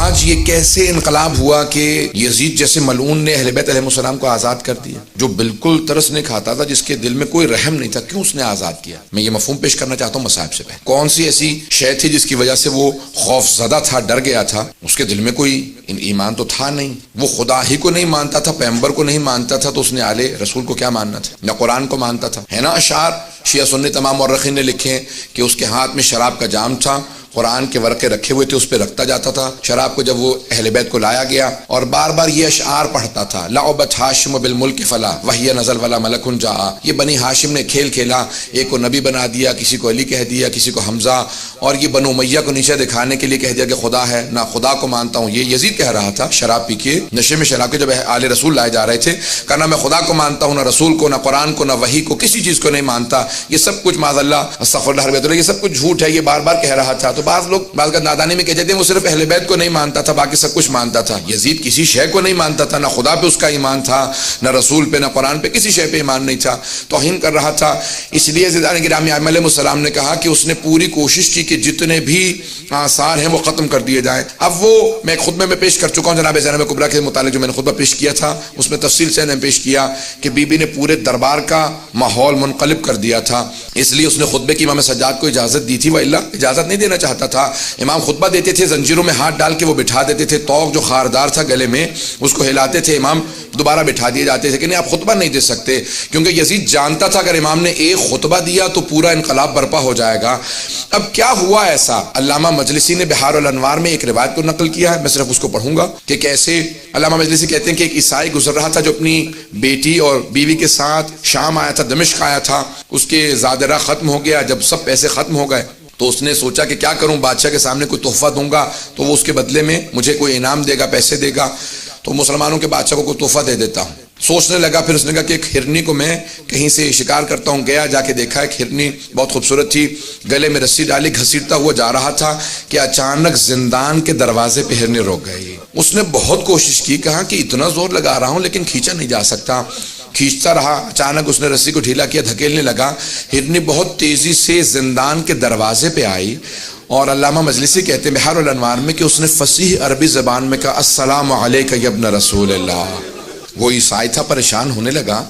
آج یہ کیسے انقلاب ہوا کہ یزید جیسے ملعون نے اہل بیت علیہ السلام کو آزاد کر دیا، جو بالکل ترس نہیں کھاتا تھا، جس کے دل میں کوئی رحم نہیں تھا، کیوں اس نے آزاد کیا؟ میں یہ مفہوم پیش کرنا چاہتا ہوں مصائب سے پہلے۔ کون سی ایسی شے تھی جس کی وجہ سے وہ خوف زدہ تھا، ڈر گیا تھا؟ اس کے دل میں کوئی ایمان تو تھا نہیں، وہ خدا ہی کو نہیں مانتا تھا، پیغمبر کو نہیں مانتا تھا، تو اس نے آل رسول کو کیا ماننا تھا؟ نہ قرآن کو مانتا تھا، ہے نا؟ اشعار شیعہ سنی تمام مورخین نے لکھے کہ اس کے ہاتھ میں شراب کا جام تھا، قرآن کے ورقے رکھے ہوئے تھے، اس پہ رکھتا جاتا تھا شراب کو۔ جب وہ اہل بیت کو لایا گیا اور بار بار یہ اشعار پڑھتا تھا، لعبت ہاشم بالملک فلا وہی نزل ولا ملک جاء، یہ بنی ہاشم نے کھیل کھیلا، ایک کو نبی بنا دیا، کسی کو علی کہہ دیا، کسی کو حمزہ، اور یہ بنو امیہ کو نیچے دکھانے کے لیے کہہ دیا کہ خدا ہے، نہ خدا کو مانتا ہوں۔ یہ یزید کہہ رہا تھا شراب پی کے، نشے میں شراب کے جب آل رسول لائے جا رہے تھے، کہا نہ میں خدا کو مانتا ہوں، نہ رسول کو، نہ قرآن کو، نہ وحی کو، کسی چیز کو نہیں مانتا، یہ سب کچھ معاذ اللہ استغفر اللہ رب، یہ سب کچھ جھوٹ ہے، یہ بار بار کہہ رہا تھا۔ تو بعض لوگ بعض کا نادانی میں کہتے ہیں وہ صرف اہل بیت کو نہیں مانتا تھا، باقی سب کچھ مانتا تھا۔ یزید کسی شے کو نہیں مانتا تھا، نہ خدا پہ اس کا ایمان تھا، نہ رسول پہ، نہ قرآن پہ، کسی شے پہ ایمان نہیں تھا، توہین کر رہا تھا۔ اس لیے زیدان گرامی علیہ السلام نے کہا کہ اس نے پوری کوشش کی کہ جتنے بھی آثار ہیں وہ ختم کر دیے جائیں۔ اب وہ میں ایک خطبے میں پیش کر چکا ہوں جناب زینب کبریٰ کے متعلق، جو میں نے خطبہ پیش کیا تھا اس میں تفصیل سے نے پیش کیا کہ بی بی نے پورے دربار کا ماحول منقلب کر دیا تھا، اس لیے اس نے خطبے کی امام سجاد کو اجازت دی تھی، والا اجازت نہیں دینا چاہتا تھا۔ امام خطبہ دیتے تھے، زنجیروں میں ہاتھ ڈال کے وہ بٹھا دیتے تھے، توق جو خاردار تھا گلے میں اس کو ہلاتے تھے، امام دوبارہ بٹھا دیے جاتے تھے کہ نہیں آپ خطبہ نہیں دے سکتے، کیونکہ یزید جانتا تھا اگر امام نے ایک خطبہ دیا تو پورا انقلاب برپا ہو جائے گا۔ اب کیا ہوا ایسا؟ علامہ مجلسی نے بحار الانوار میں ایک روایت کو نقل کیا ہے، میں صرف اس کو پڑھوں گا کہ کیسے علامہ مجلسی کہتے ہیں کہ ایک عیسائی گزر رہا تھا جو اپنی بیٹی اور بیوی کے ساتھ شام آیا تھا، دمشق آیا تھا، اس کے زادرہ ختم ہو گیا، جب سب پیسے ختم ہو گئے تو اس نے سوچا کہ کیا کروں، بادشاہ کے سامنے کوئی تحفہ دوں گا تو وہ اس کے بدلے میں مجھے کوئی انعام دے گا، پیسے دے گا، تو مسلمانوں کے بادشاہ کو کوئی تحفہ دے دیتا ہوں۔ سوچنے لگا، پھر اس نے کہا کہ ایک ہرنی کو میں کہیں سے شکار کرتا ہوں، گیا جا کے دیکھا ایک ہرنی بہت خوبصورت تھی، گلے میں رسی ڈالی، گھسیٹتا ہوا جا رہا تھا کہ اچانک زندان کے دروازے پہ ہرنی روک گئی۔ اس نے بہت کوشش کی، کہا کہ اتنا زور لگا رہا ہوں لیکن کھینچا نہیں جا سکتا، کھینچتا رہا، اچانک اس نے رسی کو ڈھیلا کیا، دھکیلنے لگا، ہرنی بہت تیزی سے زندان کے دروازے پہ آئی، اور علامہ مجلسی کہتے ہیں بحار الانوار میں کہ اس نے فصیح عربی زبان میں کہا السلام علیک یا ابن رسول اللہ۔ وہ عیسائی تھا، پریشان ہونے لگا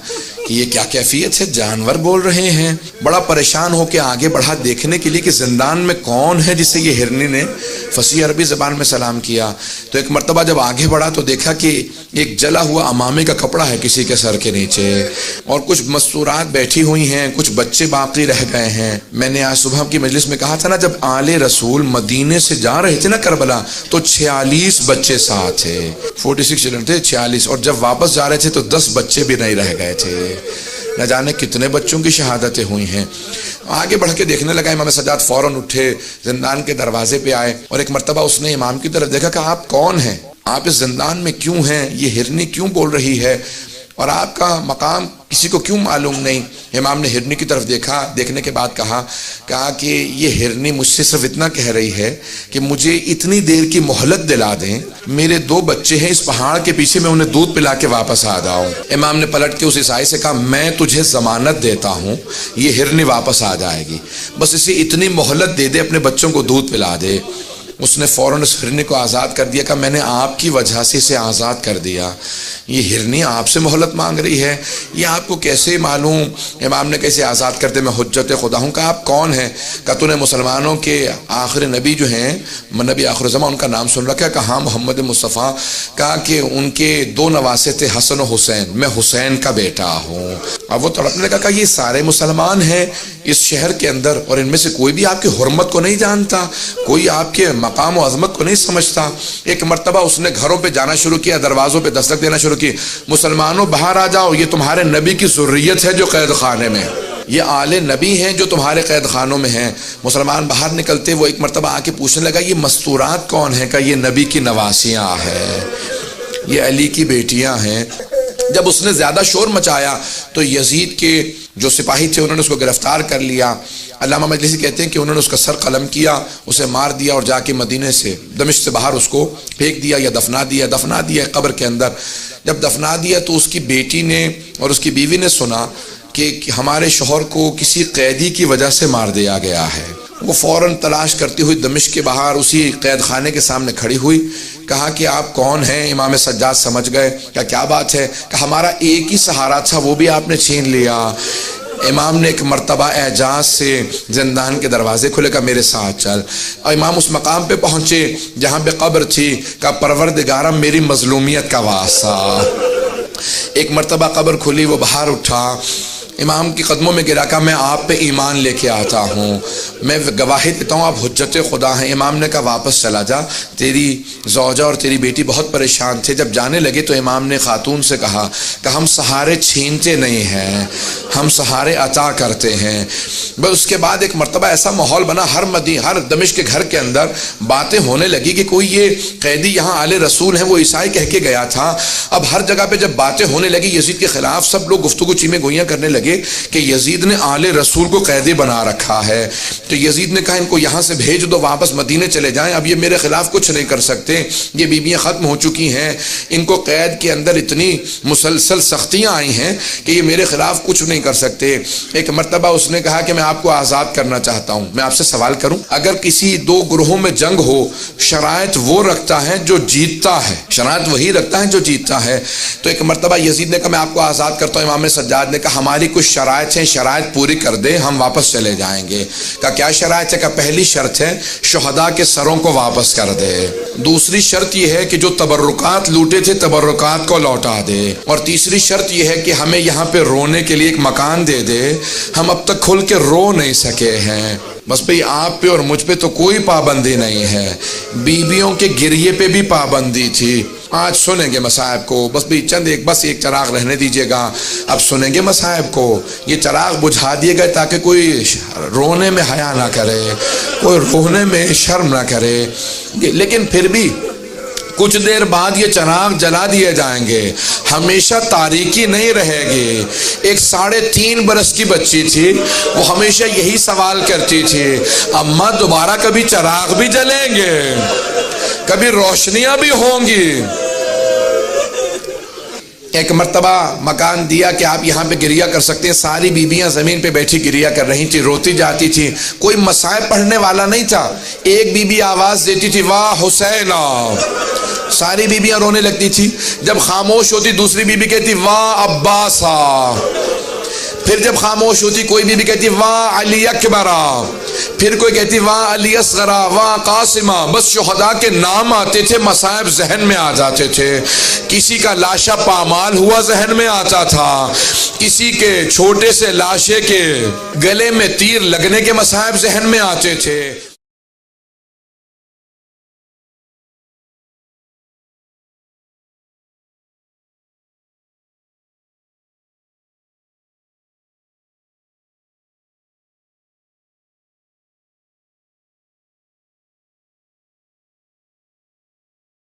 کہ یہ کیا کیفیت ہے، جانور بول رہے ہیں، بڑا پریشان ہو کے آگے بڑھا دیکھنے کے لیے کہ زندان میں کون ہے جسے یہ ہرنی نے فصیح عربی زبان میں سلام کیا۔ تو ایک مرتبہ جب آگے بڑھا تو دیکھا کہ ایک جلا ہوا امامے کا کپڑا ہے کسی کے سر کے نیچے، اور کچھ مستورات بیٹھی ہوئی ہیں، کچھ بچے باقی رہ گئے ہیں۔ میں نے آج صبح کی مجلس میں کہا تھا نا، جب آل رسول مدینے سے جا رہے تھے نا کربلا تو 46 بچے ساتھ تھے، 46 چلڈرن تھے، 46، اور جب واپس جا رہے تھے تو 10 بچے بھی نہیں رہ گئے تھے۔ نہ جانے کتنے بچوں کی شہادتیں ہوئی ہیں۔ آگے بڑھ کے دیکھنے لگا، امام سجاد فوراً اٹھے، زندان کے دروازے پہ آئے، اور ایک مرتبہ اس نے امام کی طرف دیکھا کہ آپ کون ہیں، آپ اس زندان میں کیوں ہیں، یہ ہرنی کیوں بول رہی ہے، اور آپ کا مقام کسی کو کیوں معلوم نہیں؟ امام نے ہرنی کی طرف دیکھا، دیکھنے کے بعد کہا کہ یہ ہرنی مجھ سے صرف اتنا کہہ رہی ہے کہ مجھے اتنی دیر کی مہلت دلا دیں، میرے 2 بچے ہیں اس پہاڑ کے پیچھے، میں انہیں دودھ پلا کے واپس آ جاؤں۔ امام نے پلٹ کے اس عیسائی سے کہا میں تجھے ضمانت دیتا ہوں یہ ہرنی واپس آ جائے گی، بس اسے اتنی مہلت دے دے، اپنے بچوں کو دودھ پلا دے۔ اس نے فوراً اس ہرنی کو آزاد کر دیا، کہ میں نے آپ کی وجہ سے اسے آزاد کر دیا، یہ ہرنی آپ سے مہلت مانگ رہی ہے، یہ آپ کو کیسے معلوم؟ امام نے کیسے آزاد کر دے، میں حجت خدا ہوں۔ کہا آپ کون ہیں؟ کہا تو نے مسلمانوں کے آخر نبی جو ہیں، نبی آخر زمان، ان کا نام سن رکھا ہے؟ کہا ہاں محمد مصطفیٰ۔ کہا کہ ان کے 2 نواسے تھے، حسن و حسین، میں حسین کا بیٹا ہوں۔ اب وہ تڑپنے لگا، کہا یہ سارے مسلمان ہیں اس شہر کے اندر، اور ان میں سے کوئی بھی آپ کی حرمت کو نہیں جانتا، کوئی آپ کے مقام و عظمت کو نہیں سمجھتا۔ ایک مرتبہ اس نے گھروں پہ جانا شروع کیا، دروازوں پہ دستک دینا شروع کی، مسلمانوں باہر آ جاؤ، یہ تمہارے نبی کی ذریت ہے جو قید خانے میں، یہ آل نبی ہیں جو تمہارے قید خانوں میں ہیں۔ مسلمان باہر نکلتے، وہ ایک مرتبہ آ کے پوچھنے لگا یہ مستورات کون ہیں؟ کہ یہ نبی کی نواسیاں ہیں، یہ علی کی بیٹیاں ہیں۔ جب اس نے زیادہ شور مچایا تو یزید کے جو سپاہی تھے انہوں نے اس کو گرفتار کر لیا۔ علامہ مجلسی کہتے ہیں کہ انہوں نے اس کا سر قلم کیا، اسے مار دیا، اور جا کے مدینے سے، دمشق سے باہر اس کو پھینک دیا یا دفنا دیا قبر کے اندر۔ جب دفنا دیا تو اس کی بیٹی نے اور اس کی بیوی نے سنا کہ ہمارے شوہر کو کسی قیدی کی وجہ سے مار دیا گیا ہے۔ وہ فوراً تلاش کرتی ہوئی دمشق کے باہر اسی قید خانے کے سامنے کھڑی ہوئی، کہا کہ آپ کون ہیں؟ امام سجاد سمجھ گئے، کیا بات ہے؟ کہ ہمارا ایک ہی سہارا تھا وہ بھی آپ نے چھین لیا۔ امام نے ایک مرتبہ اعجاز سے زندان کے دروازے کھلے، کہا میرے ساتھ چل، اور امام اس مقام پہ پہنچے جہاں پہ قبر تھی، کہا پروردگارم میری مظلومیت کا واسطہ۔ ایک مرتبہ قبر کھلی، وہ باہر اٹھا، امام کی قدموں میں گرا، کہا میں آپ پہ ایمان لے کے آتا ہوں، میں گواہی دیتا ہوں آپ حجت خدا ہیں۔ امام نے کہا واپس چلا جا، تیری زوجہ اور تیری بیٹی بہت پریشان تھے۔ جب جانے لگے تو امام نے خاتون سے کہا کہ ہم سہارے چھینتے نہیں ہیں، ہم سہارے عطا کرتے ہیں۔ بس اس کے بعد ایک مرتبہ ایسا ماحول بنا، ہر دمشق کے گھر کے اندر باتیں ہونے لگی کہ کوئی یہ قیدی یہاں آل رسول ہیں، وہ عیسائی کہہ کے گیا تھا۔ اب ہر جگہ پہ جب باتیں ہونے لگی یزید کے خلاف، سب لوگ گفتگو چیمیں گوئیاں کرنے لگے کہ یزید نے آل رسول کو قیدی بنا رکھا ہے۔ تو یزید نے کہا ان کو یہاں سے بھیج دو، واپس مدینے چلے جائیں، اب یہ میرے خلاف کچھ نہیں کر سکتے، یہ بیویاں ختم ہو چکی ہیں، ان کو قید کے اندر اتنی مسلسل سختیاں آئی ہیں کہ یہ میرے خلاف کچھ نہیں کر سکتے۔ ایک مرتبہ اس نے کہا کہ میں آپ کو آزاد کرنا چاہتا ہوں، میں آپ سے سوال کروں، اگر کسی دو گروہوں میں جنگ ہو، شرائط وہ رکھتا ہے جو جیتتا ہے، شرائط وہی رکھتا ہے جو جیتتا ہے۔ تو ایک مرتبہ یزید نے کہا میں آپ کو آزاد کرتا ہوں۔ امام سجاد نے کہا ہماری کچھ شرائط ہیں، شرائط پوری کر دے ہم واپس چلے جائیں گے۔ کہا کیا شرائط ہے؟ کہ پہلی شرط ہے شہداء کے سروں کو واپس کر دے، دوسری شرط یہ ہے کہ جو تبرکات لوٹے تھے تبرکات کو لوٹا دے، اور تیسری شرط یہ ہے کہ ہمیں یہاں پہ رونے کے لیے ایک مکان دے دے، ہم اب تک کھل کے رو نہیں سکے ہیں۔ بس بھئی آپ پہ اور مجھ پہ تو کوئی پابندی نہیں ہے، بیویوں کے گریے پہ بھی پابندی تھی۔ آج سنیں گے مصائب کو، بس بھئی بس ایک چراغ رہنے دیجئے گا، اب سنیں گے مصائب کو، یہ چراغ بجھا دیے گئے تاکہ کوئی رونے میں حیا نہ کرے، کوئی رونے میں شرم نہ کرے۔ لیکن پھر بھی کچھ دیر بعد یہ چراغ جلا دیے جائیں گے، ہمیشہ تاریکی نہیں رہے گی۔ ایک 3.5 برس کی بچی تھی، وہ ہمیشہ یہی سوال کرتی تھی اماں دوبارہ کبھی چراغ بھی جلیں گے، کبھی روشنیاں بھی ہوں گی۔ ایک مرتبہ مکان دیا کہ آپ یہاں پہ گریہ کر سکتے ہیں، ساری بیویاں زمین پہ بیٹھی گریہ کر رہی تھی، روتی جاتی تھی، کوئی مصائب پڑھنے والا نہیں تھا۔ ایک بیوی آواز دیتی تھی واہ حسینہ، ساری بیویاں رونے لگتی تھی۔ جب خاموش ہوتی دوسری بیوی کہتی واہ عباسہ، پھر جب خاموش ہوتی کوئی بیوی کہتی واہ علی اکبرہ، پھر کوئی کہتی واہ علی اصغرہ، واہ قاسمہ۔ بس شہداء کے نام آتے تھے، مصائب ذہن میں آ جاتے تھے۔ کسی کا لاشا پامال ہوا ذہن میں آتا تھا، کسی کے چھوٹے سے لاشے کے گلے میں تیر لگنے کے مصائب ذہن میں آتے تھے۔